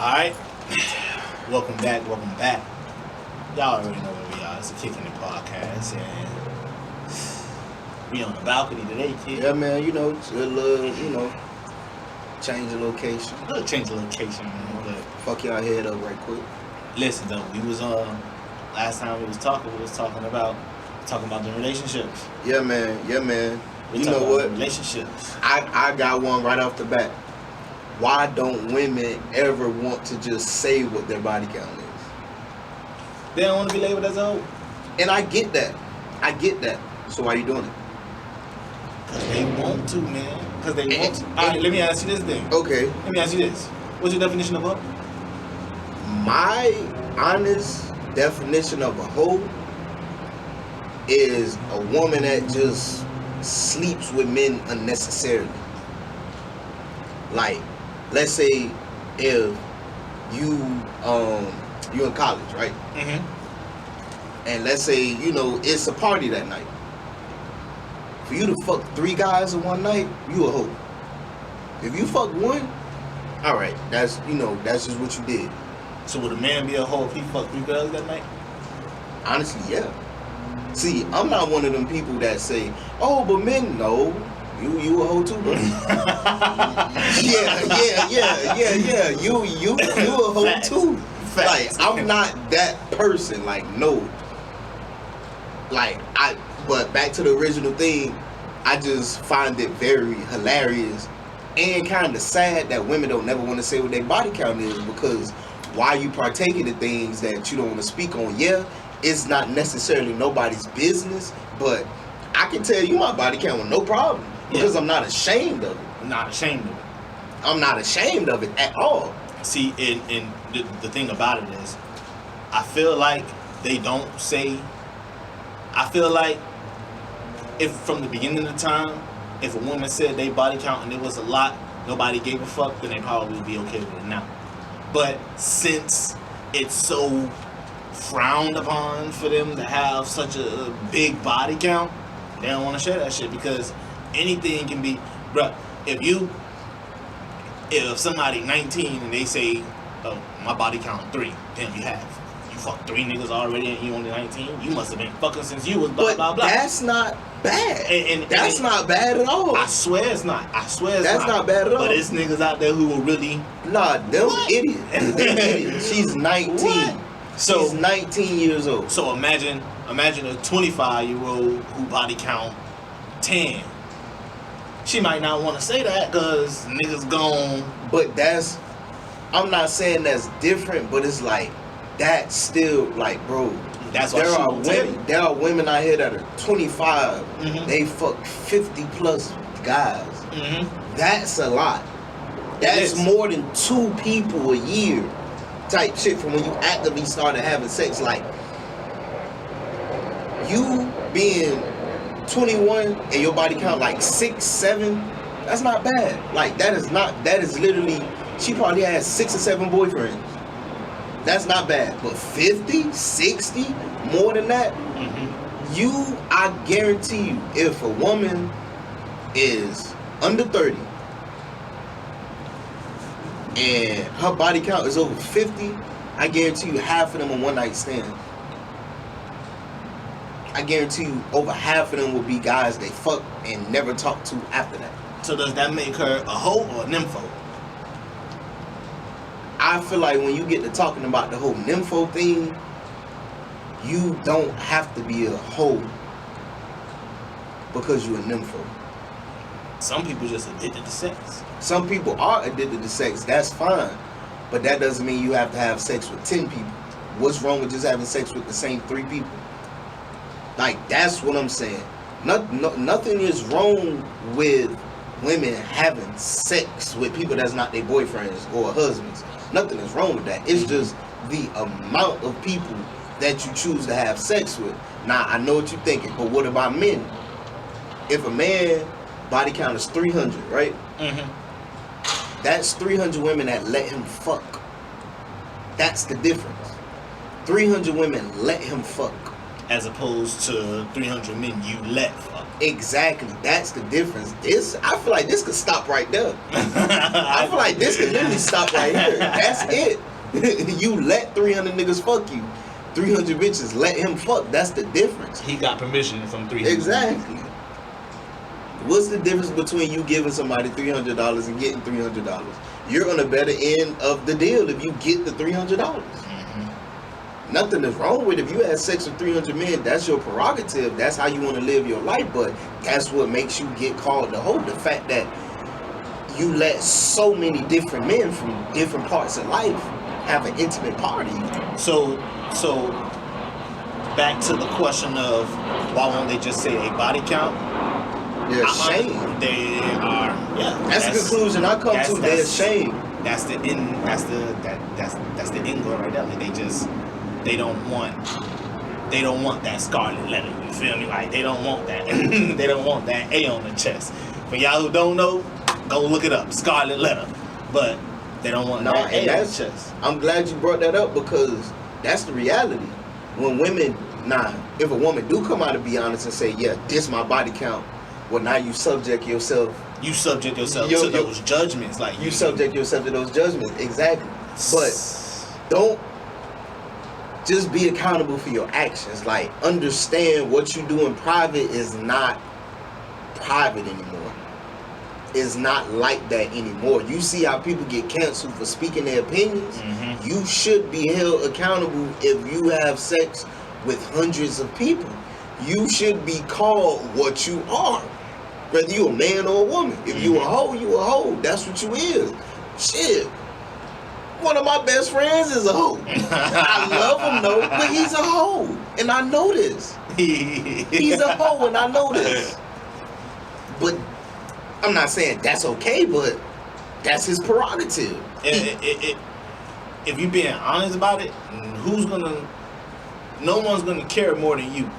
Alright. Welcome back. Y'all already know where we are. It's a Kickin' podcast, and we on the balcony today, kid. Yeah, man, it's a little, change the location. A little change of location, man. But Fuck y'all head up right quick. listen though, we was last time we was talking about the relationships. Yeah, man. We You talking know about what? relationships. I got one right off the bat. Why don't women ever want to just say what their body count is? They don't want to be labeled as a hoe. And I get that. So why you doing it? Cause they want to, man. Cause they want to. Alright, let me ask you this thing. Okay. Let me ask you this. What's your definition of hoe? My honest definition of a hoe is a woman that just sleeps with men unnecessarily. Like, let's say if you in college, right? Mm-hmm. And let's say, it's a party that night. For you to fuck 3 guys in one night, you a hoe. If you fuck one, alright, that's just what you did. So would a man be a hoe if he fucked 3 girls that night? Honestly, yeah. See, I'm not one of them people that say, oh, but men, no. You a hoe too, bro. yeah. You a hoe too. Facts. Like, I'm not that person. Like, no. But back to the original thing, I just find it very hilarious and kind of sad that women don't never want to say what their body count is, because why you partaking in things that you don't want to speak on? Yeah, it's not necessarily nobody's business, but I can tell you my body count with no problem, because I'm not ashamed of it. I'm not ashamed of it. I'm not ashamed of it at all. See, and the thing about it is, I feel like they don't say. I feel like if from the beginning of the time, if a woman said they body count and it was a lot, nobody gave a fuck, then they probably would be okay with it now. But since it's so frowned upon for them to have such a big body count, they don't want to share that shit, because anything can be, bruh, if somebody 19 and they say, oh, my body count 3, damn, you have. You fucked 3 niggas already and you only 19? You must have been fucking since you was blah, But blah, blah. that's not bad. And that's not bad at all. I swear it's not. That's not bad at all. But it's niggas out there who will really... Nah, them What? idiots. Them idiots. She's 19. What? So, she's 19 years old. So imagine a 25-year-old who body count 10. She might not want to say that because niggas gone. But I'm not saying that's different, but it's like, that's still like, bro. That's what there are women out here that are 25. Mm-hmm. They fuck 50 plus guys. Mm-hmm. That's a lot. That's more than 2 people a year type shit from when you actively started having sex. Like, you being 21 and your body count like 6, 7, that's not bad. Like, that is literally, she probably has 6 or 7 boyfriends. That's not bad. But 50, 60, more than that, I guarantee you, if a woman is under 30 and her body count is over 50, I guarantee you half of them are one night stands. I guarantee you over half of them will be guys they fuck and never talk to after that. So does that make her a hoe or a nympho? I feel like when you get to talking about the whole nympho thing, you don't have to be a hoe because you're a nympho. Some people just addicted to sex. Some people are addicted to sex, that's fine. But that doesn't mean you have to have sex with 10 people. What's wrong with just having sex with the same 3 people? Like, that's what I'm saying. Nothing is wrong with women having sex with people that's not their boyfriends or husbands. Nothing is wrong with that. It's just the amount of people that you choose to have sex with. Now, I know what you're thinking, but what about men? If a man body count is 300, right? Mm-hmm. That's 300 women that let him fuck. That's the difference. 300 women let him fuck. As opposed to 300 men you let fuck. Exactly. That's the difference. I feel like this could stop right there. I feel like this could literally stop right here. That's it. You let 300 niggas fuck you. 300 bitches let him fuck. That's the difference. He got permission from 300. Exactly. What's the difference between you giving somebody $300 and getting $300? You're on the better end of the deal if you get the $300. Mm-hmm. Nothing is wrong with it. If you had sex with 300 men, that's your prerogative. That's how you want to live your life. But that's what makes you get called the hoe. The fact that you let so many different men from different parts of life have an intimate party. So back to the question of why won't they just say a body count? They're ashamed. They are. Yeah. That's the conclusion I come to. They're ashamed. That's the end. That's the end goal right there. Like they don't want that scarlet letter. You feel me? Like they don't want that. They don't want that A on the chest. For y'all who don't know, go look it up. Scarlet letter. But they don't want that A on the chest. I'm glad you brought that up because that's the reality. When women, if a woman do come out and be honest and say, yeah, this my body count. Well, now you subject yourself. You subject yourself to those judgments. Like you subject yourself to those judgments. Exactly. But don't just be accountable for your actions. Like, understand what you do in private is not private anymore. It's not like that anymore. You see how people get canceled for speaking their opinions? Mm-hmm. You should be held accountable if you have sex with hundreds of people. You should be called what you are. Whether you a man or a woman. If you a hoe, you a hoe. That's what you is. Shit. One of my best friends is a hoe. I love him though, but he's a hoe. And I know this. He's a hoe and I know this. But I'm not saying that's okay, but that's his prerogative. If you're being honest about it, no one's gonna care more than you.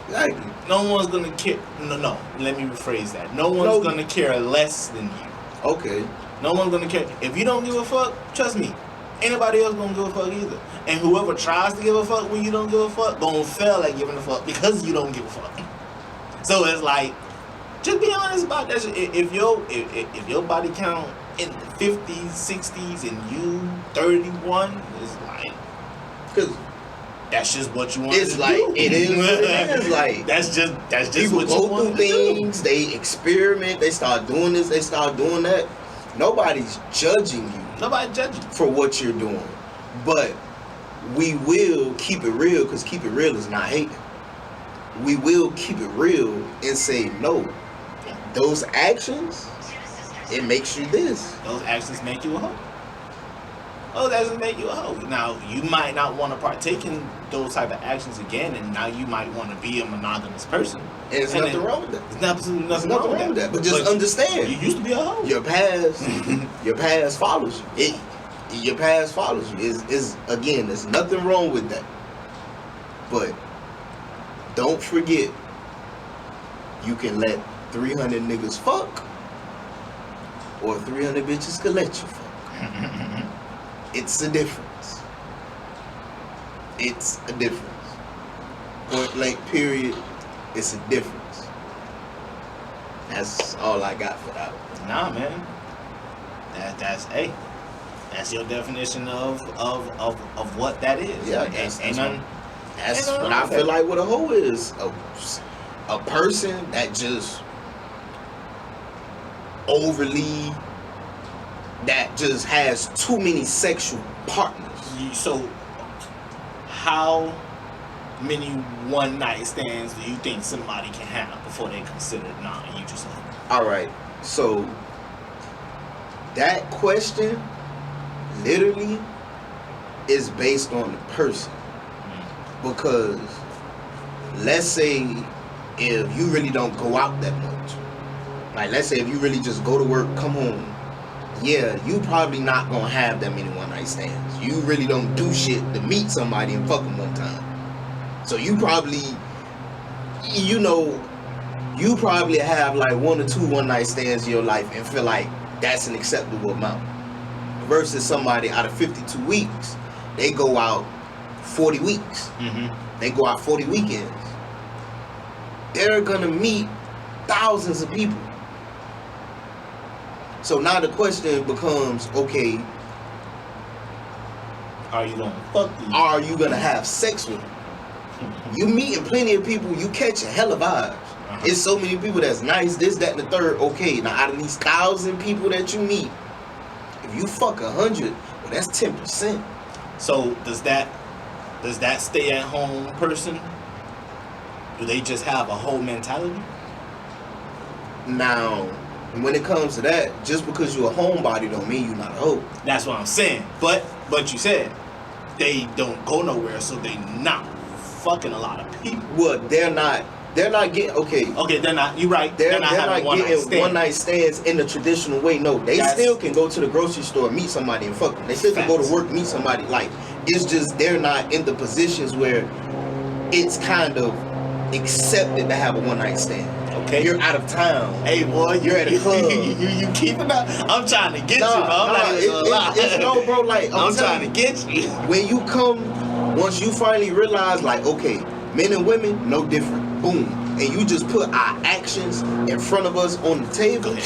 Exactly. No one's gonna care. No. Let me rephrase that. No one's gonna care less than you. Okay. No one's gonna care. If you don't give a fuck, trust me, anybody else gonna give a fuck either. And whoever tries to give a fuck when you don't give a fuck, gonna fail at giving a fuck because you don't give a fuck. So it's like, just be honest about that shit. If your body count in the 50s, 60s, and you 31, it's like, because that's just what you want it's to like, do. It is what it is. Like, that's just people what you want to do. People go through things, they experiment, they start doing this, they start doing that. Nobody's judging you. Nobody judging you for what you're doing. But we will keep it real, because keep it real is not hating. We will keep it real and say, no, those actions, it makes you this. Those actions make you a hoe. Those actions make you a hoe. Now, you might not want to partake in those type of actions again, and now you might want to be a monogamous person. And there's nothing wrong with that. There's absolutely nothing wrong with that. But just understand. You used to be a hoe. Your past follows you. Your past follows you. Again, there's nothing wrong with that. But don't forget, you can let 300 niggas fuck, or 300 bitches can let you fuck. It's a difference. It's a difference. Point blank, period. It's a difference. That's all I got for that one. Nah, man. That's your definition of what that is. Yeah, that's what I feel like what a hoe is. A person that just overly, that just has too many sexual partners. So, how many one night stands do you think somebody can have before they consider you just a hoe? Alright, so that question literally is based on the person. Because let's say if you really don't go out that much, like let's say if you really just go to work, come home, yeah, you probably not gonna have that many one night stands. You really don't do shit to meet somebody and fuck them one time. So you probably, you probably have like 1 or 2 one night stands in your life and feel like that's an acceptable amount. Versus somebody out of 52 weeks, they go out 40 weeks. Mm-hmm. They go out 40 weekends. They're gonna meet thousands of people. So now the question becomes, okay, Are you gonna fuck these? are you gonna have sex with them? You meeting plenty of people, you catching hella vibes. It's so many people that's nice, this, that, and the third. Okay, now out of these 1,000 people that you meet, if you fuck 100, well, that's 10%. So does that stay at home person? Do they just have a whole mentality? Now, when it comes to that, just because you're a homebody don't mean you're not a hoe. That's what I'm saying. But you said they don't go nowhere, so they not fucking a lot of people. Well, they're not getting, okay. Okay, they're not. You're right. They're not having getting one night stands in the traditional way. No, they still can go to the grocery store, meet somebody, and fuck them. They still can go to work, meet somebody. Like, it's just they're not in the positions where it's kind of accepted to have a one night stand. Okay, you're out of town. Hey boy, you're at a club. you keeping up? I'm trying to get you, bro. I'm not even gonna lie. It's no, bro. Like I'm trying to get you. When you come, once you finally realize, like, okay, men and women, no different. Boom. And you just put our actions in front of us on the table.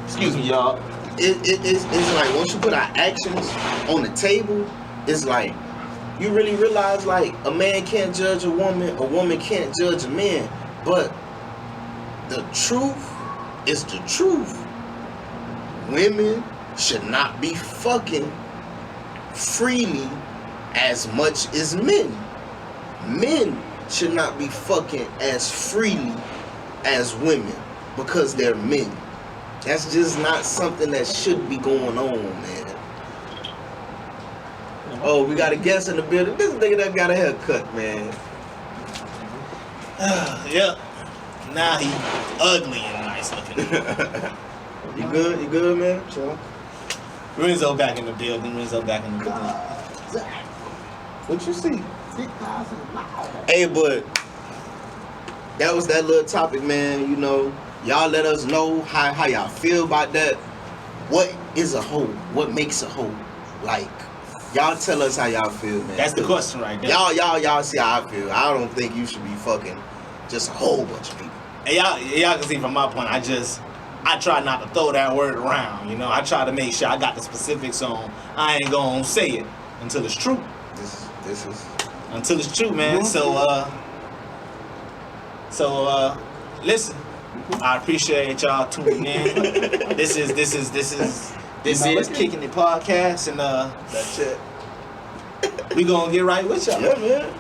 Excuse me, y'all. It's like once you put our actions on the table, it's like you really realize, like, a man can't judge a woman can't judge a man. But the truth is the truth. Women should not be fucking freely as much as men. Men should not be fucking as freely as women because they're men. That's just not something that should be going on, man. Oh, we got a guest in the building. This nigga that got a haircut, man. Yep. Now he ugly and nice looking. You good? You good, man? Sure. Lorenzo back in the building. What you see? Hey, but that was that little topic, man. You know, y'all let us know how y'all feel about that. What is a hoe? What makes a hoe? Like, y'all tell us how y'all feel, man. That's the question right there. Y'all see how I feel. I don't think you should be fucking just a whole bunch of people. And y'all can see from my point, I try not to throw that word around, you know. I try to make sure I got the specifics on. I ain't gonna say it until it's true. This is until it's true, man. So listen. I appreciate y'all tuning in. This is Kickin' the podcast, and that's it. we gonna get right with y'all. Yeah, man.